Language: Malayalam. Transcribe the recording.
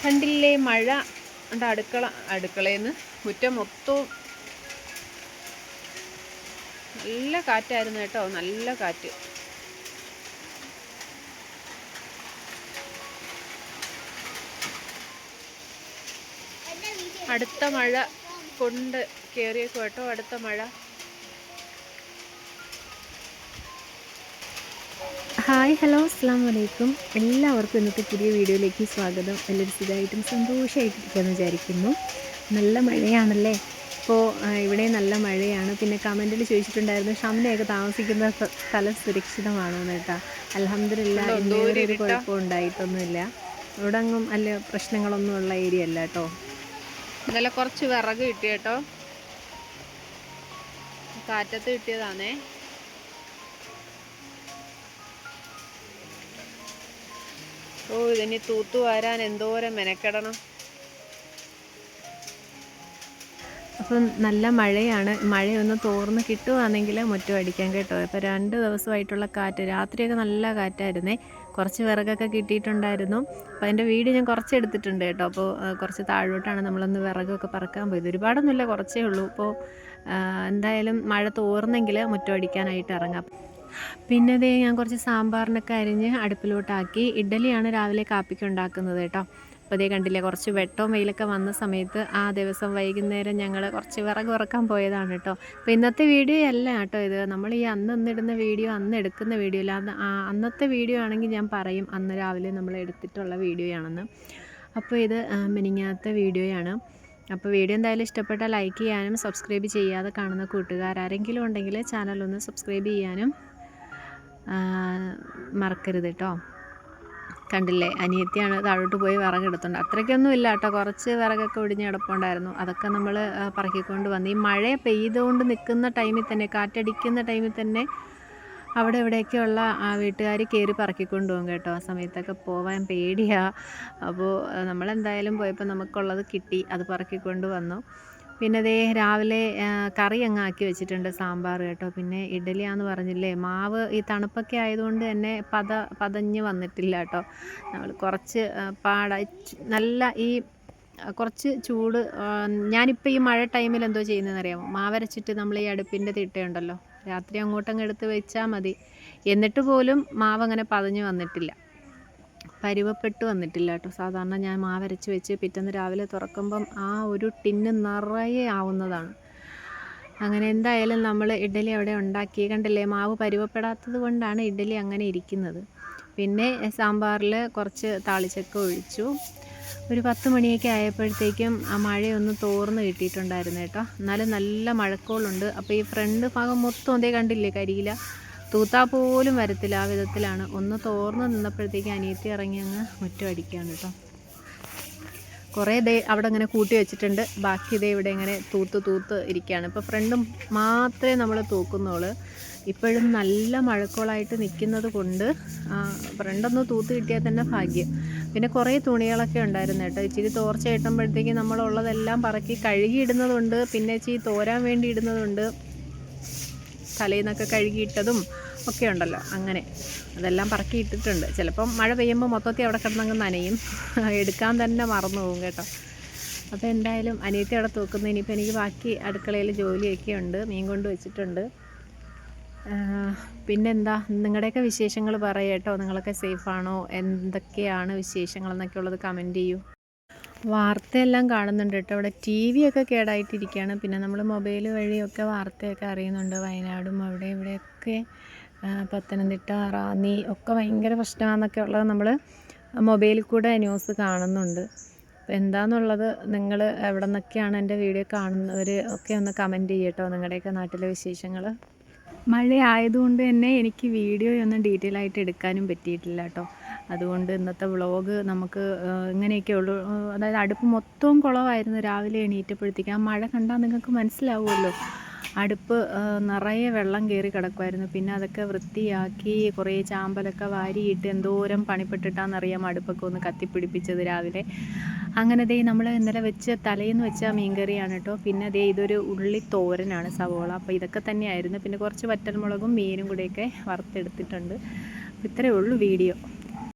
കണ്ടില്ലേ മഴ ഉണ്ട്. അടുക്കളയിൽ നിന്ന് മുറ്റം മൊത്തവും നല്ല കാറ്റായിരുന്നു കേട്ടോ, നല്ല കാറ്റ്. അടുത്ത മഴ കൊണ്ട് കയറിയേക്കും കേട്ടോ, അടുത്ത മഴ. ഹായ് ഹലോ അസ്സാം വലൈക്കും. എല്ലാവർക്കും ഇന്നത്തെ പുതിയ വീഡിയോയിലേക്ക് സ്വാഗതം. എല്ലാവരും സുഖമായിട്ടും സന്തോഷമായിട്ടിരിക്കുമെന്ന് വിചാരിക്കുന്നു. നല്ല മഴയാണല്ലേ ഇപ്പോൾ, ഇവിടെ നല്ല മഴയാണ്. പിന്നെ കമൻറ്റിൽ ചോദിച്ചിട്ടുണ്ടായിരുന്നു ഷംനയൊക്കെ താമസിക്കുന്ന സ്ഥലം സുരക്ഷിതമാണോ എന്ന് കേട്ടോ. അൽഹംദുലില്ലാഹ് ഇന്നേവരെ ഒരു കുഴപ്പം ഉണ്ടായിട്ടൊന്നുമില്ല. ഇവിടെ അങ്ങും അല്ല പ്രശ്നങ്ങളൊന്നും ഉള്ള ഏരിയ അല്ല കേട്ടോ. ഇന്നലെ കുറച്ച് വിറക് കിട്ടി കേട്ടോ, കാറ്റത്ത് കിട്ടിയതാണേ. ഓ, ഇതിനി തൂത്തു വാരാൻ എന്തോരം മെനക്കെടണം. അപ്പം നല്ല മഴയാണ്. മഴയൊന്ന് തോർന്ന് കിട്ടുവാണെങ്കിൽ മുറ്റം അടിക്കാൻ കേട്ടോ. ഇപ്പോൾ 2 ദിവസമായിട്ടുള്ള കാറ്റ്, രാത്രിയൊക്കെ നല്ല കാറ്റായിരുന്നേ. കുറച്ച് വിറകൊക്കെ കിട്ടിയിട്ടുണ്ടായിരുന്നു. അപ്പോൾ അതിൻ്റെ വീഡിയോ ഞാൻ കുറച്ച് എടുത്തിട്ടുണ്ട് കേട്ടോ. അപ്പോൾ കുറച്ച് താഴോട്ടാണ് നമ്മളൊന്ന് വിറകൊക്കെ പറക്കാൻ പോയത്. ഒരുപാടൊന്നുമില്ല, കുറച്ചേ ഉള്ളൂ. അപ്പോൾ എന്തായാലും മഴ തോർന്നെങ്കിൽ മുറ്റം അടിക്കാനായിട്ട് ഇറങ്ങാം. പിന്നെ ദേ ഞാൻ കുറച്ച് സാമ്പാറിനൊക്കെ അരിഞ്ഞ് അടുപ്പിലോട്ടാക്കി. ഇഡ്ഡലിയാണ് രാവിലെ കാപ്പിക്ക് ഉണ്ടാക്കുന്നത് കേട്ടോ. അപ്പോൾ അതേ കണ്ടില്ലേ, കുറച്ച് വെട്ടവും വെയിലൊക്കെ വന്ന സമയത്ത് ആ ദിവസം വൈകുന്നേരം ഞങ്ങൾ കുറച്ച് വിറക് ഉറക്കാൻ പോയതാണ് കേട്ടോ. അപ്പോൾ ഇന്നത്തെ വീഡിയോ അല്ല കേട്ടോ ഇത്. നമ്മൾ ഈ അന്നിടുന്ന വീഡിയോ അന്ന് എടുക്കുന്ന വീഡിയോ അല്ല. അന്നത്തെ വീഡിയോ ആണെങ്കിൽ ഞാൻ പറയും അന്ന് രാവിലെ നമ്മൾ എടുത്തിട്ടുള്ള വീഡിയോ ആണെന്ന്. അപ്പോൾ ഇത് മിനിങ്ങാത്ത വീഡിയോയാണ്. അപ്പോൾ വീഡിയോ എന്തായാലും ഇഷ്ടപ്പെട്ടാൽ ലൈക്ക് ചെയ്യാനും സബ്സ്ക്രൈബ് ചെയ്യാതെ കാണുന്ന കൂട്ടുകാരെങ്കിലും ഉണ്ടെങ്കിൽ ചാനലൊന്ന് സബ്സ്ക്രൈബ് ചെയ്യാനും മറക്കരുത് കേട്ടോ. കണ്ടില്ലേ, അനിയത്തിയാണ് താഴോട്ട് പോയി വിറകെടുത്തുണ്ട്. അത്രയ്ക്കൊന്നും ഇല്ല കേട്ടോ, കുറച്ച് വിറകൊക്കെ ഒടിഞ്ഞ് കിടപ്പുണ്ടായിരുന്നു. അതൊക്കെ നമ്മൾ പറക്കിക്കൊണ്ട് വന്ന് ഈ മഴ പെയ്തുകൊണ്ട് നിൽക്കുന്ന ടൈമിൽ തന്നെ, കാറ്റടിക്കുന്ന ടൈമിൽ തന്നെ അവിടെ ഇവിടെയൊക്കെയുള്ള വീട്ടുകാർ കയറി പറക്കിക്കൊണ്ട് പോകും കേട്ടോ. ആ സമയത്തൊക്കെ പോവാൻ പേടിയാണ്. അപ്പോൾ നമ്മളെന്തായാലും പോയപ്പോൾ നമുക്കുള്ളത് കിട്ടി, അത് പറക്കിക്കൊണ്ട് വന്നു. പിന്നെ ദേ രാവിലെ കറി അങ്ങ് ആക്കി വെച്ചിട്ടുണ്ട്, സാമ്പാർ കേട്ടോ. പിന്നെ ഇഡ്ഡലിയാന്ന് പറഞ്ഞില്ലേ, മാവ് ഈ തണുപ്പൊക്കെ ആയതുകൊണ്ട് തന്നെ പതഞ്ഞ് വന്നിട്ടില്ല കേട്ടോ. നമ്മൾ കുറച്ച് നല്ല ഈ കുറച്ച് ചൂട്. ഞാനിപ്പോൾ ഈ മഴ ടൈമിൽ എന്തോ ചെയ്യുന്നതെന്ന് അറിയാമോ, മാവരച്ചിട്ട് നമ്മൾ ഈ അടുപ്പിൻ്റെ തിട്ടയുണ്ടല്ലോ, രാത്രി അങ്ങോട്ടങ്ങ് എടുത്ത് വെച്ചാൽ മതി. എന്നിട്ട് പോലും മാവ് അങ്ങനെ പതഞ്ഞ് വന്നിട്ടില്ല, പരുവപ്പെട്ട് വന്നിട്ടില്ല കേട്ടോ. സാധാരണ ഞാൻ മാവരച്ച് വെച്ച് പിറ്റേന്ന് രാവിലെ തുറക്കുമ്പം ആ ഒരു ടിന്ന് നിറയെ ആവുന്നതാണ്. അങ്ങനെ എന്തായാലും നമ്മൾ ഇഡ്ഡലി അവിടെ ഉണ്ടാക്കി. കണ്ടില്ലേ, മാവ് പരുവപ്പെടാത്തത് കൊണ്ടാണ് ഇഡ്ഡലി അങ്ങനെ ഇരിക്കുന്നത്. പിന്നെ സാമ്പാറിൽ കുറച്ച് താളിച്ചക്ക ഒഴിച്ചു. ഒരു 10 മണിയൊക്കെ ആയപ്പോഴത്തേക്കും ആ മഴയൊന്ന് തോർന്ന് കിട്ടിയിട്ടുണ്ടായിരുന്നു കേട്ടോ. എന്നാലും നല്ല മഴക്കോളുണ്ട്. അപ്പോൾ ഈ ഫ്രണ്ട് ഭാഗം മൊത്തം അതേ കണ്ടില്ലേ, കരിയില തൂത്താൽ പോലും വരത്തില്ല, ആ വിധത്തിലാണ്. ഒന്ന് തോർന്ന് നിന്നപ്പോഴത്തേക്ക് അനിയത്തി ഇറങ്ങി അങ്ങ് മുറ്റം അടിക്കുകയാണ് കേട്ടോ. കുറേ ദേ അവിടെ ഇങ്ങനെ കൂട്ടി വെച്ചിട്ടുണ്ട്, ബാക്കി ഇതേ ഇവിടെ ഇങ്ങനെ തൂത്ത് ഇരിക്കുകയാണ്. ഇപ്പോൾ ഫ്രണ്ടും മാത്രമേ നമ്മൾ തൂക്കുന്നുള്ളൂ. ഇപ്പോഴും നല്ല മഴക്കോളായിട്ട് നിൽക്കുന്നത് കൊണ്ട് ഫ്രണ്ടൊന്ന് തൂത്ത് കിട്ടിയാൽ തന്നെ ഭാഗ്യം. പിന്നെ കുറേ തുണികളൊക്കെ ഉണ്ടായിരുന്നു കേട്ടോ. ഇച്ചിരി തോർച്ച കിട്ടുമ്പോഴത്തേക്ക് നമ്മളുള്ളതെല്ലാം പറക്കി കഴുകിയിടുന്നതുണ്ട്, പിന്നെ ഇച്ചിരി തോരാൻ വേണ്ടി ഇടുന്നതുണ്ട്, തലേന്നൊക്കെ കഴുകിയിട്ടതും ഒക്കെ ഉണ്ടല്ലോ. അങ്ങനെ അതെല്ലാം പറക്കി ഇട്ടിട്ടുണ്ട്. ചിലപ്പം മഴ പെയ്യുമ്പോൾ മൊത്തത്തിൽ അവിടെ കിടന്നങ്ങ് നനയും, എടുക്കാൻ തന്നെ മറന്നു പോകും കേട്ടോ. അപ്പോൾ എന്തായാലും അനിയത്തി അവിടെ തൂക്കുന്നു. ഇനിയിപ്പോൾ എനിക്ക് ബാക്കി അടുക്കളയിൽ ജോലിയൊക്കെ ഉണ്ട്, മീൻ കൊണ്ട് വെച്ചിട്ടുണ്ട്. പിന്നെന്താ, നിങ്ങളുടെയൊക്കെ വിശേഷങ്ങൾ പറയുക കേട്ടോ. നിങ്ങളൊക്കെ സേഫാണോ, എന്തൊക്കെയാണ് വിശേഷങ്ങളെന്നൊക്കെ ഉള്ളത് കമൻറ്റ് ചെയ്യൂ. വാർത്തയെല്ലാം കാണുന്നുണ്ട് കേട്ടോ. ഇവിടെ ടി വി ഒക്കെ കേടായിട്ടിരിക്കുകയാണ്. പിന്നെ നമ്മൾ മൊബൈൽ വഴിയൊക്കെ വാർത്തയൊക്കെ അറിയുന്നുണ്ട്. വയനാടും അവിടെ ഇവിടെയൊക്കെ, പത്തനംതിട്ട, റാന്നി ഒക്കെ ഭയങ്കര പ്രശ്നമാണെന്നൊക്കെ ഉള്ളത് നമ്മൾ മൊബൈലിൽ കൂടെ ന്യൂസ് കാണുന്നുണ്ട്. അപ്പോൾ എന്താണെന്നുള്ളത് നിങ്ങൾ എവിടെ നിന്നൊക്കെയാണ് എൻ്റെ വീഡിയോ കാണുന്നവർ ഒക്കെ ഒന്ന് കമൻറ്റ് ചെയ്യട്ടോ, നിങ്ങളുടെയൊക്കെ നാട്ടിലെ വിശേഷങ്ങൾ. മഴ ആയതുകൊണ്ട് തന്നെ എനിക്ക് വീഡിയോ ഒന്നും ഡീറ്റെയിൽ ആയിട്ട് എടുക്കാനും പറ്റിയിട്ടില്ല കേട്ടോ. അതുകൊണ്ട് ഇന്നത്തെ വ്ളോഗ് നമുക്ക് ഇങ്ങനെയൊക്കെ ഉള്ളൂ. അതായത് അടുപ്പ് മൊത്തവും കുളമായിരുന്നു രാവിലെ എണീറ്റപ്പോഴത്തേക്ക്. ആ മഴ കണ്ടാൽ നിങ്ങൾക്ക് മനസ്സിലാവുമല്ലോ, അടുപ്പ് നിറയെ വെള്ളം കയറി കിടക്കുമായിരുന്നു. പിന്നെ അതൊക്കെ വൃത്തിയാക്കി കുറേ ചാമ്പലൊക്കെ വാരിയിട്ട് എന്തോരം പണിപ്പെട്ടിട്ടാണെന്നറിയാം അടുപ്പൊക്കെ ഒന്ന് കത്തിപ്പിടിപ്പിച്ചത് രാവിലെ. അങ്ങനെ ദേ നമ്മൾ ഇന്നലെ തലേന്ന് വെച്ച മീൻകറിയാണ് കേട്ടോ. പിന്നെ ദേ ഇതൊരു ഉള്ളി തോരനാണ്, സവോള. അപ്പോൾ ഇതൊക്കെ തന്നെയായിരുന്നു. പിന്നെ കുറച്ച് വറ്റൽമുളകും മീനും കൂടെയൊക്കെ വറുത്തെടുത്തിട്ടുണ്ട്. ഇത്രയേ ഉള്ളൂ വീഡിയോ.